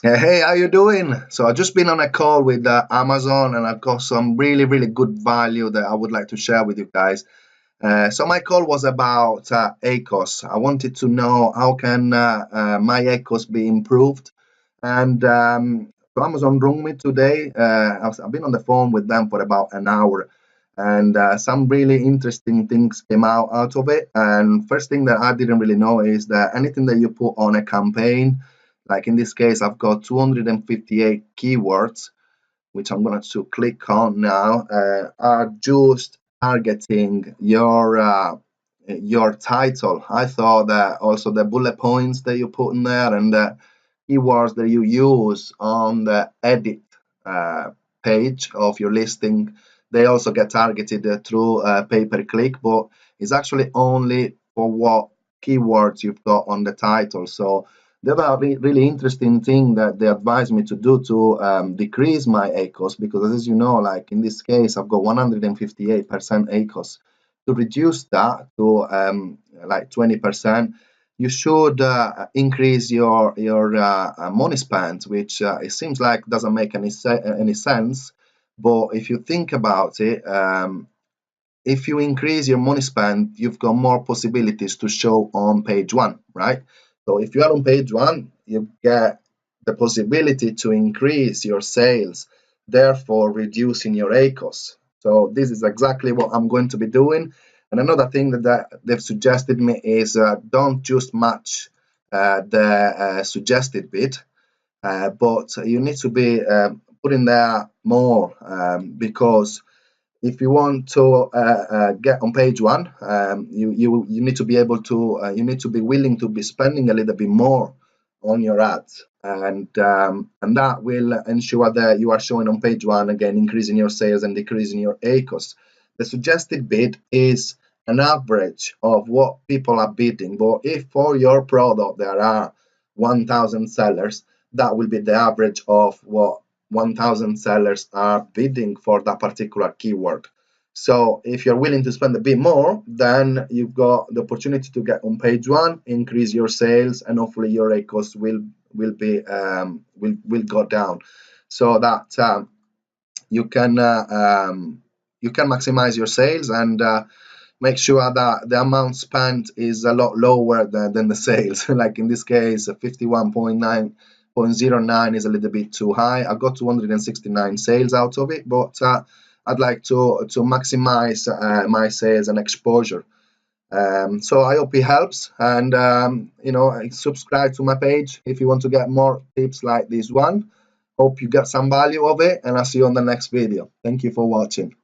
Hey, how you doing? So I've just been on a call with Amazon, and I've got some really good value that I would like to share with you guys. So my call was about Acos. I wanted to know how can my Acos be improved, and so Amazon rung me today. I've been on the phone with them for about an hour, and some really interesting things came out of it. And first thing that I didn't really know is that anything that you put on a campaign, like in this case, I've got 258 keywords, which I'm going to click on now, are just targeting your title. I thought that also the bullet points that you put in there and the keywords that you use on the edit uh, page of your listing, they also get targeted through pay-per-click, but it's actually only for what keywords you've got on the title. So the other really interesting thing that they advised me to do to decrease my ACOS, because as you know, like in this case, I've got 158% ACOS. To reduce that to like 20%, you should increase your money spent, which it seems like doesn't make any sense. But if you think about it, if you increase your money spent, you've got more possibilities to show on page one, right? So if you are on page one, you get the possibility to increase your sales, therefore reducing your ACOS. So this is exactly what I'm going to be doing. And another thing that they've suggested me is don't just match the suggested bid, but you need to be putting there more because if you want to get on page one, you need to be able to you need to be willing to be spending a little bit more on your ads, and that will ensure that you are showing on page one again, increasing your sales and decreasing your ACOS. The suggested bid is an average of what people are bidding, but if for your product there are 1,000 sellers, that will be the average of what 1,000 sellers are bidding for that particular keyword. So if you're willing to spend a bit more, then you've got the opportunity to get on page one, increase your sales, and hopefully your ACOS will go down, so that you can maximize your sales and make sure that the amount spent is a lot lower than the sales. Like in this case, 51.9.09 is a little bit too high. I got 269 sales out of it, but I'd like to maximize my sales and exposure. So I hope it helps, and subscribe to my page if you want to get more tips like this one. Hope you get some value of it, and I'll see you on the next video. Thank you for watching.